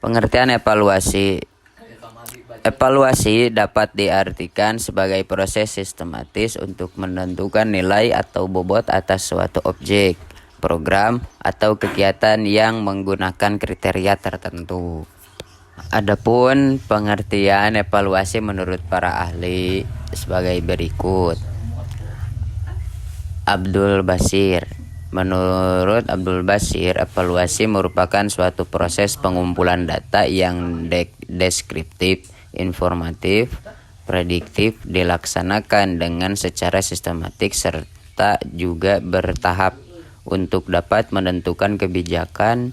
Pengertian evaluasi. Evaluasi dapat diartikan sebagai proses sistematis untuk menentukan nilai atau bobot atas suatu objek, program, atau kegiatan yang menggunakan kriteria tertentu. Adapun pengertian evaluasi menurut para ahli sebagai berikut. Abdul Basir. Menurut Abdul Basir, evaluasi merupakan suatu proses pengumpulan data yang deskriptif, informatif, prediktif, dilaksanakan dengan secara sistematik serta juga bertahap untuk dapat menentukan kebijakan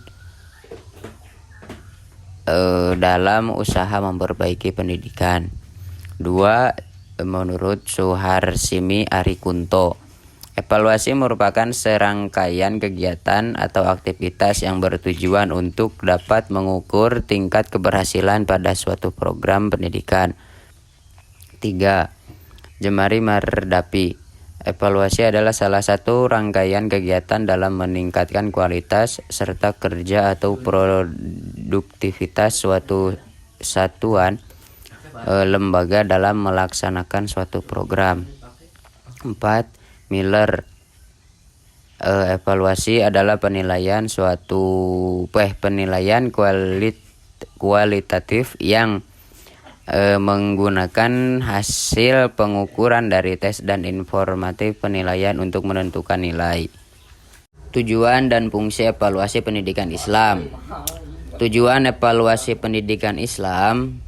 dalam usaha memperbaiki pendidikan. 2. Menurut Suharsimi Arikunto, evaluasi merupakan serangkaian kegiatan atau aktivitas yang bertujuan untuk dapat mengukur tingkat keberhasilan pada suatu program pendidikan. 3. Jemari Mardapi, evaluasi adalah salah satu rangkaian kegiatan dalam meningkatkan kualitas serta kerja atau produktivitas suatu satuan lembaga dalam melaksanakan suatu program. 4. Miller, evaluasi adalah penilaian kualitatif yang menggunakan hasil pengukuran dari tes dan informatif penilaian untuk menentukan nilai. Tujuan dan fungsi evaluasi pendidikan Islam. Tujuan evaluasi pendidikan Islam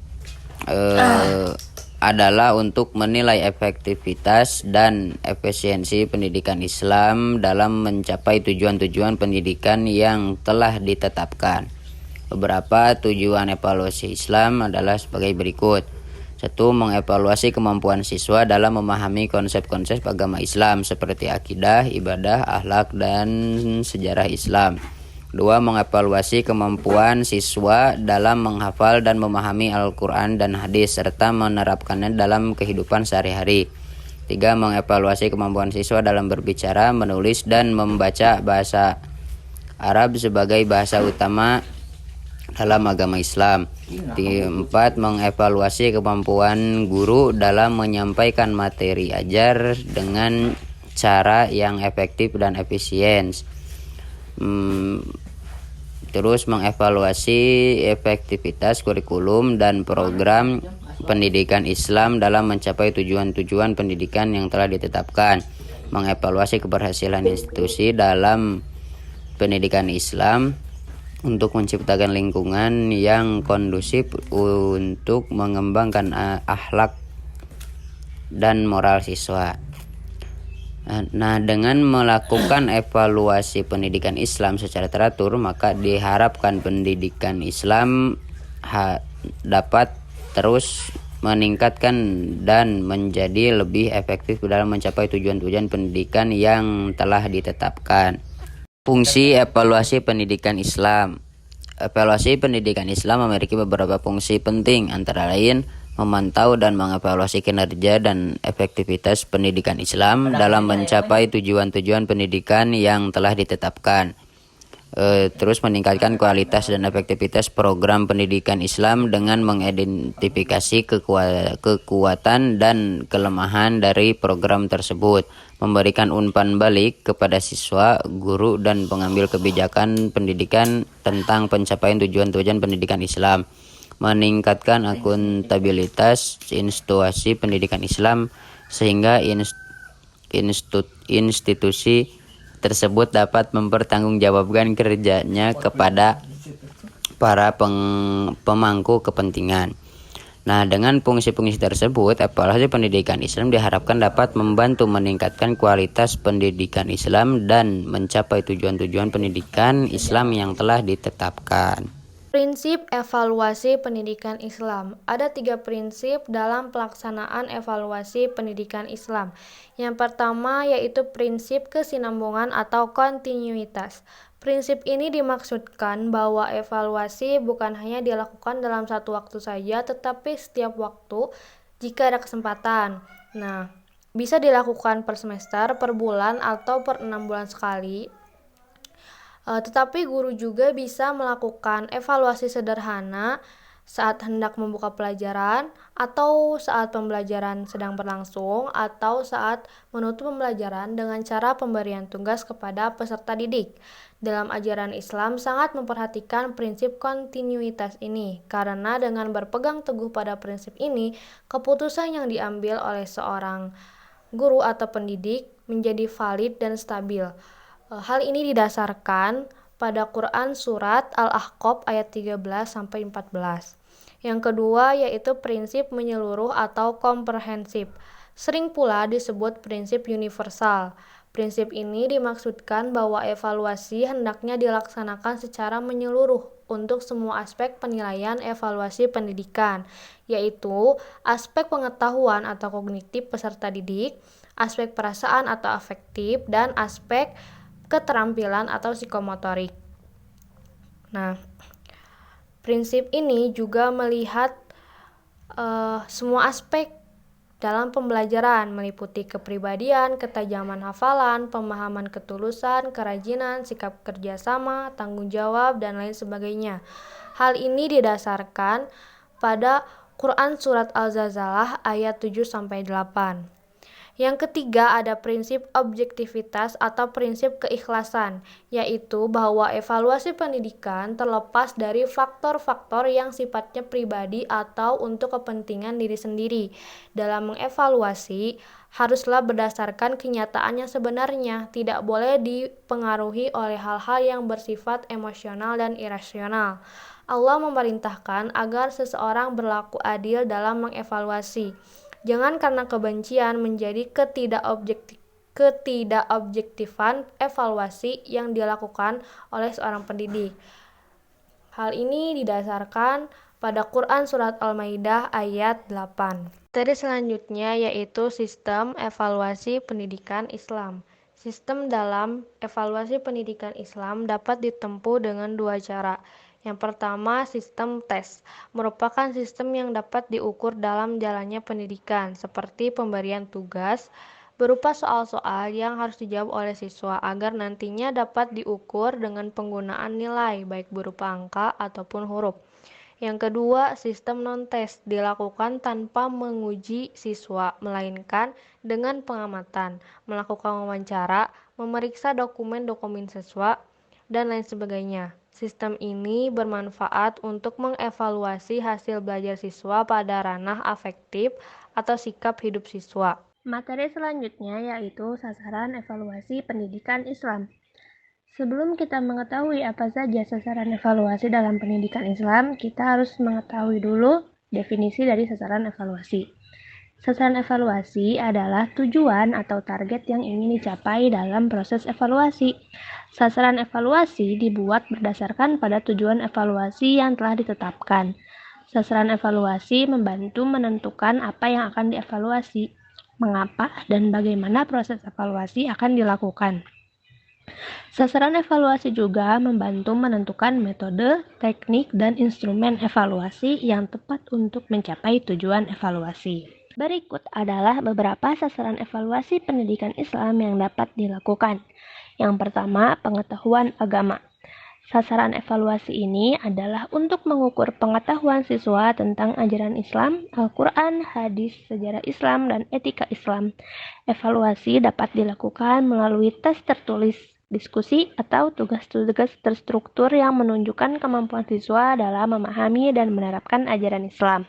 adalah untuk menilai efektivitas dan efisiensi pendidikan Islam dalam mencapai tujuan-tujuan pendidikan yang telah ditetapkan. Beberapa tujuan evaluasi Islam adalah sebagai berikut. 1. Mengevaluasi kemampuan siswa dalam memahami konsep-konsep agama Islam seperti akidah, ibadah, akhlak, dan sejarah Islam. 2. Mengevaluasi kemampuan siswa dalam menghafal dan memahami Al-Quran dan hadis serta menerapkannya dalam kehidupan sehari-hari. 3. Mengevaluasi kemampuan siswa dalam berbicara, menulis, dan membaca bahasa Arab sebagai bahasa utama dalam agama Islam. 4. Mengevaluasi kemampuan guru dalam menyampaikan materi ajar dengan cara yang efektif dan efisien. Terus mengevaluasi efektivitas kurikulum dan program pendidikan Islam dalam mencapai tujuan-tujuan pendidikan yang telah ditetapkan. Mengevaluasi keberhasilan institusi dalam pendidikan Islam untuk menciptakan lingkungan yang kondusif untuk mengembangkan akhlak dan moral siswa. Nah, dengan melakukan evaluasi pendidikan Islam secara teratur, maka diharapkan pendidikan Islam dapat terus meningkatkan dan menjadi lebih efektif dalam mencapai tujuan-tujuan pendidikan yang telah ditetapkan. Fungsi evaluasi pendidikan Islam. Evaluasi pendidikan Islam memiliki beberapa fungsi penting, antara lain memantau dan mengevaluasi kinerja dan efektivitas pendidikan Islam dalam mencapai tujuan-tujuan pendidikan yang telah ditetapkan. Terus meningkatkan kualitas dan efektivitas program pendidikan Islam dengan mengidentifikasi kekuatan dan kelemahan dari program tersebut, memberikan umpan balik kepada siswa, guru, dan pengambil kebijakan pendidikan tentang pencapaian tujuan-tujuan pendidikan Islam, meningkatkan akuntabilitas institusi pendidikan Islam sehingga institusi tersebut dapat mempertanggungjawabkan kerjanya kepada para pemangku kepentingan. Nah, dengan fungsi-fungsi tersebut, evaluasi pendidikan Islam diharapkan dapat membantu meningkatkan kualitas pendidikan Islam dan mencapai tujuan-tujuan pendidikan Islam yang telah ditetapkan. Prinsip evaluasi pendidikan Islam. Ada 3 prinsip dalam pelaksanaan evaluasi pendidikan Islam. Yang pertama yaitu prinsip kesinambungan atau kontinuitas. Prinsip ini dimaksudkan bahwa evaluasi bukan hanya dilakukan dalam satu waktu saja, tetapi setiap waktu jika ada kesempatan. Nah, bisa dilakukan per semester, per bulan, atau per 6 bulan sekali. Tetapi guru juga bisa melakukan evaluasi sederhana saat hendak membuka pelajaran, atau saat pembelajaran sedang berlangsung, atau saat menutup pembelajaran dengan cara pemberian tugas kepada peserta didik. Dalam ajaran Islam sangat memperhatikan prinsip kontinuitas ini, karena dengan berpegang teguh pada prinsip ini, keputusan yang diambil oleh seorang guru atau pendidik menjadi valid dan stabil. Hal ini didasarkan pada Quran Surat Al-Ahqaf ayat 13-14. Yang kedua yaitu prinsip menyeluruh atau komprehensif. Sering pula disebut prinsip universal. Prinsip ini dimaksudkan bahwa evaluasi hendaknya dilaksanakan secara menyeluruh untuk semua aspek penilaian evaluasi pendidikan, yaitu aspek pengetahuan atau kognitif peserta didik, aspek perasaan atau afektif, dan aspek keterampilan atau psikomotorik. Nah, prinsip ini juga melihat semua aspek dalam pembelajaran, meliputi kepribadian, ketajaman hafalan, pemahaman ketulusan, kerajinan, sikap kerjasama, tanggung jawab, dan lain sebagainya. Hal ini didasarkan pada Quran Surat Al-Zalzalah ayat 7-8. Yang ketiga ada prinsip objektivitas atau prinsip keikhlasan, yaitu bahwa evaluasi pendidikan terlepas dari faktor-faktor yang sifatnya pribadi atau untuk kepentingan diri sendiri. Dalam mengevaluasi, haruslah berdasarkan kenyataan yang sebenarnya, tidak boleh dipengaruhi oleh hal-hal yang bersifat emosional dan irasional. Allah memerintahkan agar seseorang berlaku adil dalam mengevaluasi. Jangan karena kebencian menjadi ketidakobjektifan evaluasi yang dilakukan oleh seorang pendidik. Hal ini didasarkan pada Quran Surat Al-Maidah ayat 8. Materi selanjutnya yaitu sistem evaluasi pendidikan Islam. Sistem dalam evaluasi pendidikan Islam dapat ditempuh dengan dua cara. Yang pertama, sistem tes, merupakan sistem yang dapat diukur dalam jalannya pendidikan, seperti pemberian tugas, berupa soal-soal yang harus dijawab oleh siswa agar nantinya dapat diukur dengan penggunaan nilai, baik berupa angka ataupun huruf. Yang kedua, sistem non-tes, dilakukan tanpa menguji siswa, melainkan dengan pengamatan, melakukan wawancara, memeriksa dokumen-dokumen siswa, dan lain sebagainya. Sistem ini bermanfaat untuk mengevaluasi hasil belajar siswa pada ranah afektif atau sikap hidup siswa. Materi selanjutnya yaitu sasaran evaluasi pendidikan Islam. Sebelum kita mengetahui apa saja sasaran evaluasi dalam pendidikan Islam, kita harus mengetahui dulu definisi dari sasaran evaluasi. Sasaran evaluasi adalah tujuan atau target yang ingin dicapai dalam proses evaluasi. Sasaran evaluasi dibuat berdasarkan pada tujuan evaluasi yang telah ditetapkan. Sasaran evaluasi membantu menentukan apa yang akan dievaluasi, mengapa, dan bagaimana proses evaluasi akan dilakukan. Sasaran evaluasi juga membantu menentukan metode, teknik, dan instrumen evaluasi yang tepat untuk mencapai tujuan evaluasi. Berikut adalah beberapa sasaran evaluasi pendidikan Islam yang dapat dilakukan. Yang pertama, pengetahuan agama. Sasaran evaluasi ini adalah untuk mengukur pengetahuan siswa tentang ajaran Islam, Al-Quran, hadis, sejarah Islam, dan etika Islam. Evaluasi dapat dilakukan melalui tes tertulis, diskusi, atau tugas-tugas terstruktur yang menunjukkan kemampuan siswa dalam memahami dan menerapkan ajaran Islam.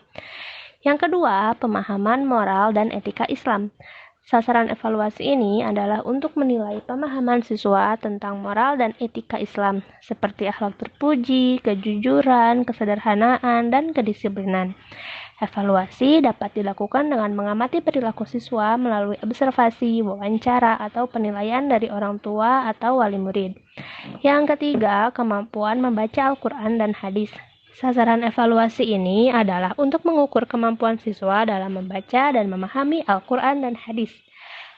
Yang kedua, pemahaman moral dan etika Islam. Sasaran evaluasi ini adalah untuk menilai pemahaman siswa tentang moral dan etika Islam, seperti akhlak terpuji, kejujuran, kesederhanaan, dan kedisiplinan. Evaluasi dapat dilakukan dengan mengamati perilaku siswa melalui observasi, wawancara, atau penilaian dari orang tua atau wali murid. Yang ketiga, kemampuan membaca Al-Quran dan hadis. Sasaran evaluasi ini adalah untuk mengukur kemampuan siswa dalam membaca dan memahami Al-Quran dan hadis.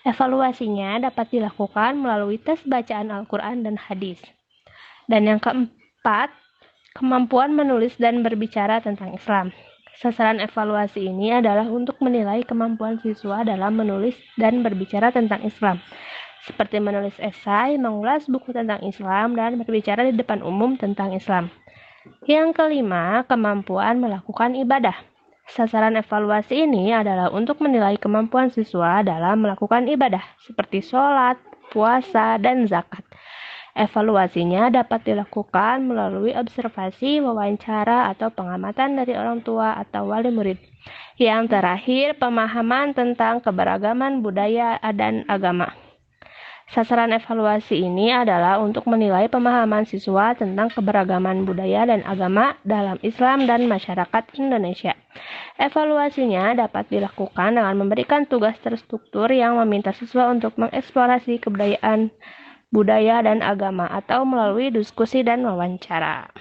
Evaluasinya dapat dilakukan melalui tes bacaan Al-Quran dan hadis. Dan yang keempat, kemampuan menulis dan berbicara tentang Islam. Sasaran evaluasi ini adalah untuk menilai kemampuan siswa dalam menulis dan berbicara tentang Islam. seperti menulis esai, mengulas buku tentang Islam, dan berbicara di depan umum tentang Islam. Yang kelima, kemampuan melakukan ibadah. Sasaran evaluasi ini adalah untuk menilai kemampuan siswa dalam melakukan ibadah, seperti sholat, puasa, dan zakat. Evaluasinya dapat dilakukan melalui observasi, wawancara, atau pengamatan dari orang tua atau wali murid. Yang terakhir, pemahaman tentang keberagaman budaya dan agama. Sasaran evaluasi ini adalah untuk menilai pemahaman siswa tentang keberagaman budaya dan agama dalam Islam dan masyarakat Indonesia. Evaluasinya dapat dilakukan dengan memberikan tugas terstruktur yang meminta siswa untuk mengeksplorasi kebudayaan, budaya, dan agama atau melalui diskusi dan wawancara.